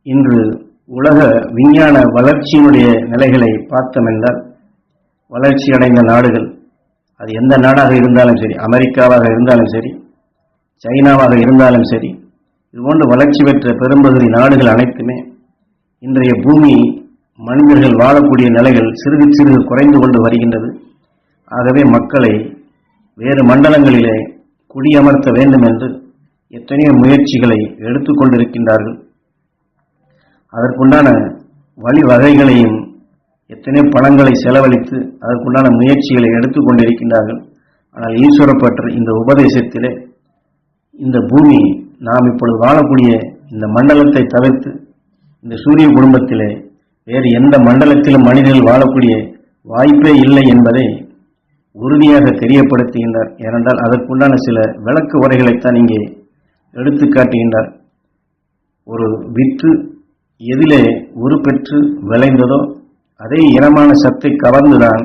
இன்று உலக விஞ்ஞான வளர்ச்சியினுடைய நிலைகளை பார்த்தோம் என்றால், வளர்ச்சி அடைந்த நாடுகள், அது எந்த நாடாக இருந்தாலும் சரி, அமெரிக்காவாக இருந்தாலும் சரி, சைனாவாக இருந்தாலும் சரி, இதுபோன்று வளர்ச்சி பெற்ற பெரும்பகுதி நாடுகள் அனைத்துமே இன்றைய பூமி மனிதர்கள் வாழக்கூடிய நிலைகள் சிறிது சிறிது குறைந்து கொண்டு வருகின்றது. ஆகவே மக்களை வேறு மண்டலங்களிலே குடியமர்த்த வேண்டும் என்று எத்தனையோ முயற்சிகளை எடுத்துக்கொண்டிருக்கின்றார்கள். அதற்குண்டான வழிவகைகளையும் எத்தனையோ பணங்களை செலவழித்து அதற்குண்டான முயற்சிகளை எடுத்துக்கொண்டிருக்கின்றார்கள். ஆனால் ஈஸ்வரப்பற்ற இந்த உபதேசத்திலே இந்த பூமி நாம் இப்பொழுது வாழக்கூடிய இந்த மண்டலத்தை தவிர்த்து இந்த சூரிய குடும்பத்திலே வேறு எந்த மண்டலத்திலும் மனிதர்கள் வாழக்கூடிய வாய்ப்பே இல்லை என்பதை உறுதியாக தெரியப்படுத்துகின்றார். ஏனென்றால் அதற்குண்டான சில விளக்கு உரைகளைத்தான் இங்கே எடுத்து காட்டுகின்றார். ஒரு வித்து எதிலே உருப்பெற்று விளைந்ததோ அதே இனமான சத்தை கவர்ந்துதான்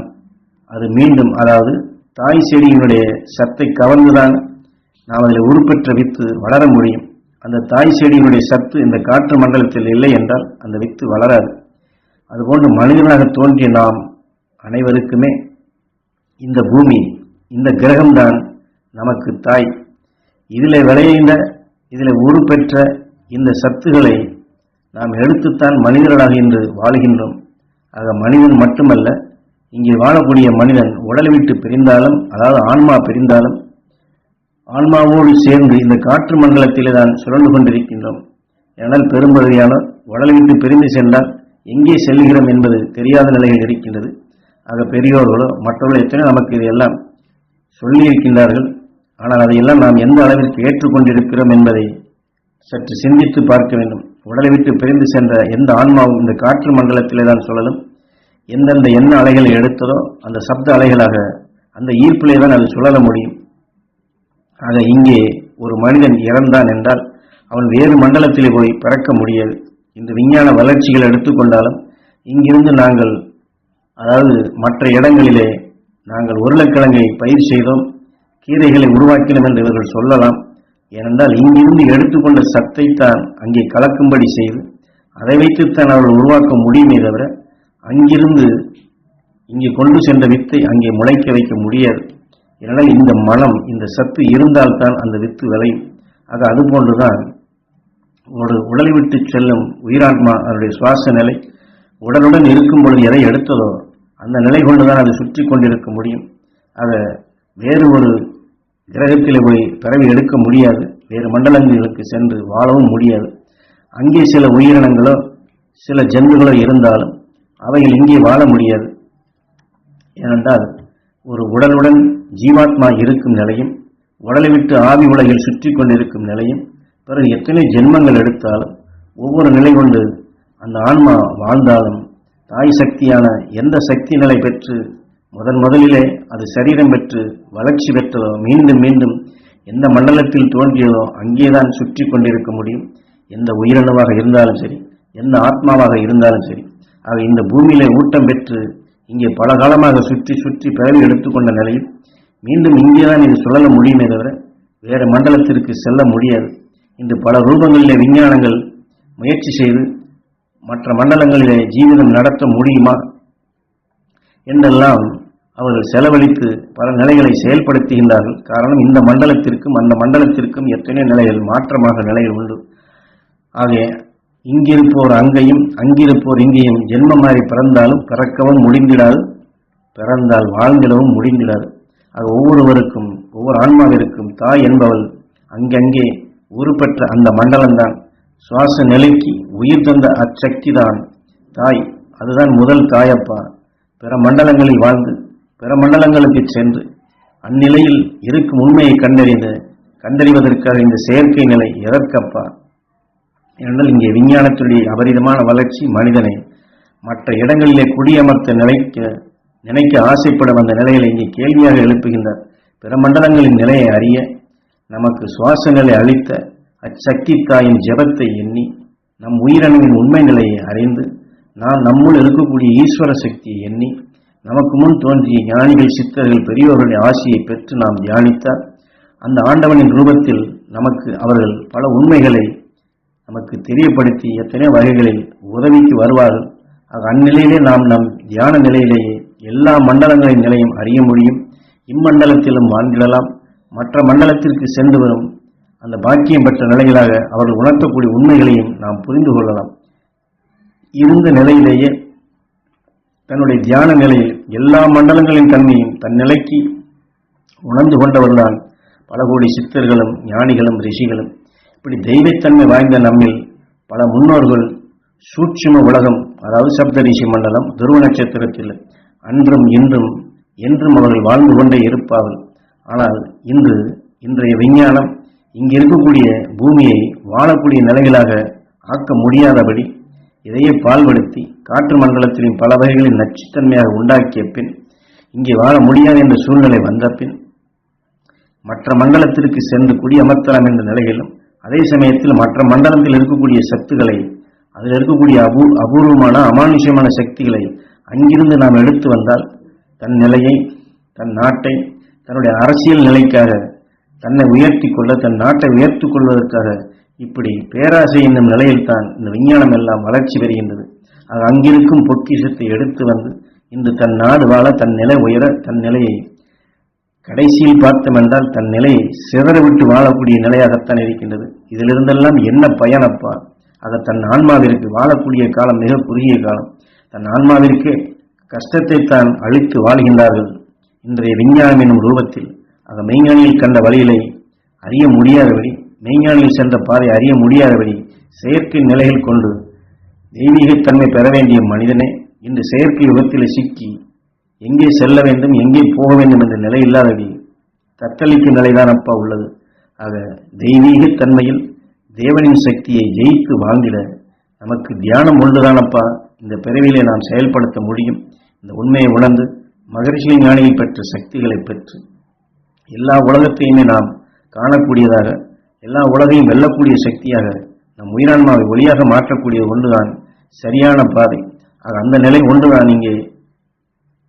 அது மீண்டும், அதாவது தாய் செடியினுடைய சத்தை கவர்ந்துதான் நாம் அதில் உருப்பெற்ற வித்து வளர முடியும். அந்த தாய் செடியினுடைய சத்து இந்த காற்று மண்டலத்தில் இல்லை என்றால் அந்த வித்து வளராது. அதுபோன்று மனிதனாக தோன்றிய நாம் அனைவருக்குமே இந்த பூமி, இந்த கிரகம்தான் நமக்கு தாய். இதில் விளைந்த, இதில் உருப்பெற்ற இந்த சத்துக்களை நாம் எடுத்துத்தான் மனிதர்களாக இன்று வாழ்கின்றோம். ஆக மனிதன் மட்டுமல்ல, இங்கே வாழக்கூடிய மனிதன் உடலை விட்டு பிரிந்தாலும், அதாவது ஆன்மா பிரிந்தாலும், ஆன்மாவோடு சேர்ந்து இந்த காற்று மண்டலத்திலே தான் சுழன்று கொண்டிருக்கின்றோம். ஏனால் பெரும்பகுதியான உடலை விட்டு பிரிந்து சென்றால் எங்கே செல்கிறோம் என்பது தெரியாத நிலையில் இருக்கின்றது. ஆக பெரியோர்களோ மற்றவர்களோ எத்தனை நமக்கு இதையெல்லாம் சொல்லியிருக்கின்றார்கள். ஆனால் அதையெல்லாம் நாம் எந்த அளவிற்கு ஏற்றுக்கொண்டிருக்கிறோம் என்பதை சற்று சிந்தித்து பார்க்க வேண்டும். உடலை விட்டு பிரிந்து சென்ற எந்த ஆன்மாவும் இந்த காற்று மண்டலத்திலே தான் சுழலும். எந்தெந்த எண்ண அலைகளை எடுத்ததோ அந்த சப்த அலைகளாக அந்த ஈர்ப்பிலே தான் அது சுழல முடியும். ஆக இங்கே ஒரு மனிதன் இறந்தான் என்றால் அவன் வேறு மண்டலத்திலே போய் பிறக்க முடியாது. இந்த விஞ்ஞான வளர்ச்சிகள் எடுத்துக்கொண்டாலும் இங்கிருந்து நாங்கள், அதாவது மற்ற இடங்களிலே நாங்கள் உருளைக்கிழங்கை பயிர் செய்தோம், கீரைகளை உருவாக்கினோம் என்று இவர்கள் சொல்லலாம். ஏனென்றால் இங்கிருந்து எடுத்துக்கொண்ட சத்தைத்தான் அங்கே கலக்கும்படி செய்து அதை வைத்துத்தான் அவர்கள் உருவாக்க முடியுமே தவிர அங்கிருந்து இங்கே கொண்டு சென்ற வித்தை அங்கே முளைக்க வைக்க முடியாது. ஏனென்றால் இந்த மனம், இந்த சத்து இருந்தால்தான் அந்த வித்து விளையும். ஆக அதுபோன்றுதான் ஒரு உடலை விட்டு செல்லும் உயிராத்மா அதனுடைய சுவாச நிலை உடலுடன் இருக்கும் பொழுது எதை எடுத்ததோ அந்த நிலை கொண்டுதான் அது சுற்றி கொண்டிருக்க முடியும். ஆக வேறு ஒரு கிரகத்தில் போய் பிறவி எடுக்க முடியாது, வேறு மண்டலங்களுக்கு சென்று வாழவும் முடியாது. அங்கே சில உயிரினங்களோ சில ஜந்துகளோ இருந்தாலும் அவைகள் இங்கே வாழ முடியாது. ஏனென்றால் ஒரு உடலுடன் ஜீவாத்மா இருக்கும் நிலையும், உடலை விட்டு ஆவி உலகில் சுற்றி கொண்டிருக்கும் நிலையும், பிறகு எத்தனை ஜென்மங்கள் எடுத்தாலும் ஒவ்வொரு நிலை கொண்டு அந்த ஆன்மா வாழ்ந்தாலும் தாய் சக்தியான எந்த சக்தி நிலை பெற்று முதலிலே அது சரீரம் பெற்று வளர்ச்சி பெற்றதோ மீண்டும் மீண்டும் எந்த மண்டலத்தில் தோன்றியதோ அங்கேதான் சுற்றி கொண்டிருக்க முடியும். எந்த உயிரினமாக இருந்தாலும் சரி, எந்த ஆத்மாவாக இருந்தாலும் சரி. ஆக இந்த பூமியிலே ஊட்டம் பெற்று இங்கே பல காலமாக சுற்றி சுற்றி பிறவி எடுத்துக்கொண்ட நிலையில் மீண்டும் இங்கேதான் இது சுழல முடியுமே தவிர வேறு மண்டலத்திற்கு செல்ல முடியாது. இன்று பல ரூபங்களிலே விஞ்ஞானங்கள் முயற்சி செய்து மற்ற மண்டலங்களிலே ஜீவிதம் நடத்த முடியுமா என்றெல்லாம் அவர்கள் செலவழித்து பல நிலைகளை செயல்படுத்துகின்றார்கள். காரணம், இந்த மண்டலத்திற்கும் அந்த மண்டலத்திற்கும் எத்தனையோ நிலைகள் மாற்றமாக நிலைகள் உண்டு. ஆகவே இங்கிருப்போர் அங்கேயும் அங்கிருப்போர் இங்கேயும் ஜென்மம் மாறி பிறந்தாலும் பிறக்கவும் முடிந்திடாது, பிறந்தால் வாழ்ந்திடவும் முடிந்திடாது. ஆக ஒவ்வொருவருக்கும் ஒவ்வொரு ஆன்மாவிற்கும் தாய் என்பவள் அங்கங்கே உருப்பெற்ற அந்த மண்டலம்தான். சுவாச நிலைக்கு உயிர் தந்த அச்சக்தி தான் தாய். அதுதான் முதல் தாயப்பா. பிற மண்டலங்களில் வாழ்ந்து பிற மண்டலங்களுக்கு சென்று அந்நிலையில் இருக்கும் உண்மையை கண்டறிவதற்காக இந்த செயற்கை நிலை எதற்கப்பா? ஏனென்றால் இங்கே விஞ்ஞானத்துடைய அபரிதமான வளர்ச்சி மனிதனை மற்ற இடங்களிலே குடியமர்த்த நினைக்க ஆசைப்படும் அந்த நிலைகளை இங்கே கேள்வியாக எழுப்புகின்றார். பிற மண்டலங்களின் நிலையை அறிய நமக்கு சுவாச நிலை அளித்த அச்சக்தி தாயின் ஜெபத்தை எண்ணி நம் உயிரணுவின் உண்மை நிலையை அறிந்து நாம் நம்முள் இருக்கக்கூடிய ஈஸ்வர சக்தியை எண்ணி நமக்கு முன் தோன்றிய ஞானிகள், சித்தர்கள், பெரியோர்களுடைய ஆசியை பெற்று நாம் தியானித்தால் அந்த ஆண்டவனின் ரூபத்தில் நமக்கு அவர்கள் பல உண்மைகளை, நமக்கு தெரியப்படுத்தி எத்தனை வகைகளில் உதவிக்கு வருவார்கள். அந்நிலையிலே நாம் நம் தியான நிலையிலேயே எல்லா மண்டலங்களின் நிலையும் அறிய முடியும். இம்மண்டலத்திலும் வாழ்ந்திடலாம். மற்ற மண்டலத்திற்கு சென்று வரும் அந்த பாக்கியம் பெற்ற நிலைகளாக அவர்கள் உணர்த்தக்கூடிய உண்மைகளையும் நாம் புரிந்து கொள்ளலாம். இருந்த நிலையிலேயே தன்னுடைய தியான நிலையில் எல்லா மண்டலங்களின் தன்மையும் தன் நிலைக்கு உணர்ந்து கொண்டவர்தான் பல கோடி சித்தர்களும் ஞானிகளும் ரிஷிகளும். இப்படி தெய்வத்தன்மை வாய்ந்த நம்மில் பல முன்னோர்கள் சூட்சும உலகம், அதாவது சப்த ரிஷி மண்டலம், துருவ நட்சத்திரத்தில் அன்றும் இன்றும் என்றும் அவர்கள் வாழ்ந்து கொண்டே இருப்பார்கள். ஆனால் இன்றைய விஞ்ஞானம் இங்கு இருக்கக்கூடிய பூமியை வாழக்கூடிய நிலைகளாக ஆக்க முடியாதபடி இதையே பால்படுத்தி காற்று மண்டலத்திலும் பல வகைகளின் நச்சுத்தன்மையாக உண்டாக்கிய பின் இங்கே வாழ முடியாது என்ற சூழ்நிலை வந்த பின் மற்ற மண்டலத்திற்கு சென்று குடியமர்த்தலாம் என்ற நிலையிலும், அதே சமயத்தில் மற்ற மண்டலத்தில் இருக்கக்கூடிய சக்திகளை, அதில் இருக்கக்கூடிய அபூர்வமான அமானுஷ்யமான சக்திகளை அங்கிருந்து நாம் எடுத்து வந்தால் தன் நிலையை, தன் நாட்டை, தன்னுடைய அரசியல் நிலைக்காக தன்னை உயர்த்தி கொள்ள, தன் நாட்டை உயர்த்திக் கொள்வதற்காக இப்படி பேராசை என்னும் நிலையில்தான் இந்த விஞ்ஞானம் எல்லாம் வளர்ச்சி பெறுகின்றது. அங்கிருக்கும் பொக்கிஷத்தை எடுத்து வந்து இன்று தன் நாடு வாழ, தன் நிலை உயர, தன் நிலையை கடைசியில் பார்த்தோம் என்றால் தன் நிலையை சிதறவிட்டு வாழக்கூடிய நிலையாகத்தான் இருக்கின்றது. இதிலிருந்தெல்லாம் என்ன பயனப்பா? அதை தன் ஆன்மாவிற்கு வாழக்கூடிய காலம் மிக குறுகிய காலம். தன் ஆன்மாவிற்கு கஷ்டத்தை தான் அழித்து வாழ்கின்றார்கள் இன்றைய விஞ்ஞானம் என்னும் ரூபத்தில். மெய்ஞானியில் கண்ட வழிகளை அறிய முடியாதபடி, மெய்ஞானியில் சென்ற பாதை அறிய முடியாதபடி செயற்கை நிலையில் கொண்டு தெய்வீகத்தன்மை பெற வேண்டிய மனிதனே இன்று செயற்கை யுகத்தில் சிக்கி எங்கே செல்ல வேண்டும், எங்கே போக வேண்டும் என்ற நிலை இல்லாதபடி தத்தளிக்கும் நிலைதான் அப்பா உள்ளது. தெய்வீகத்தன்மையில் தேவனின் சக்தியை ஜெயித்து வாழ்ந்திட நமக்கு தியானம் ஒன்றுதானப்பா இந்த பிறவிலே நாம் செயல்படுத்த முடியும். இந்த உண்மையை உணர்ந்து மகரிஷி ஞானியில் பெற்ற சக்திகளை பெற்று எல்லா உலகத்தையுமே நாம் காணக்கூடியதாக, எல்லா உலகையும் வெல்லக்கூடிய சக்தியாக நம் உயிரான்மாவை ஒளியாக மாற்றக்கூடிய ஒன்றுதான் சரியான பாதை. அந்த நிலை ஒன்றுதான் இங்கே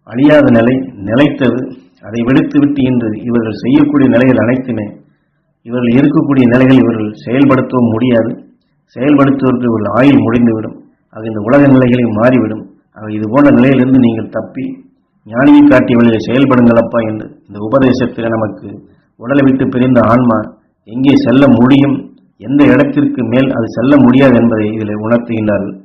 அழியாத நிலை, நிலைத்தது. அதை விடுத்துவிட்டு இன்று இவர்கள் செய்யக்கூடிய நிலைகள் அனைத்துமே, இவர்கள் இருக்கக்கூடிய நிலைகள் இவர்கள் செயல்படுத்தவும் முடியாது. செயல்படுத்துவதற்கு இவர்கள் ஆயுள் முடிந்துவிடும். இந்த உலக நிலைகளையும் மாறிவிடும். இது போன்ற நிலையிலிருந்து நீங்கள் தப்பி ஞானியை காட்டிய வழியை செயல்படுங்களப்பா என்று இந்த உபதேசத்தில் நமக்கு உடலை விட்டு பிரிந்த ஆன்மா எங்கே செல்ல முடியும், எந்த இடத்திற்கு மேல் அது செல்ல முடியாது என்பதை இதில் உணர்த்துகின்றார்கள்.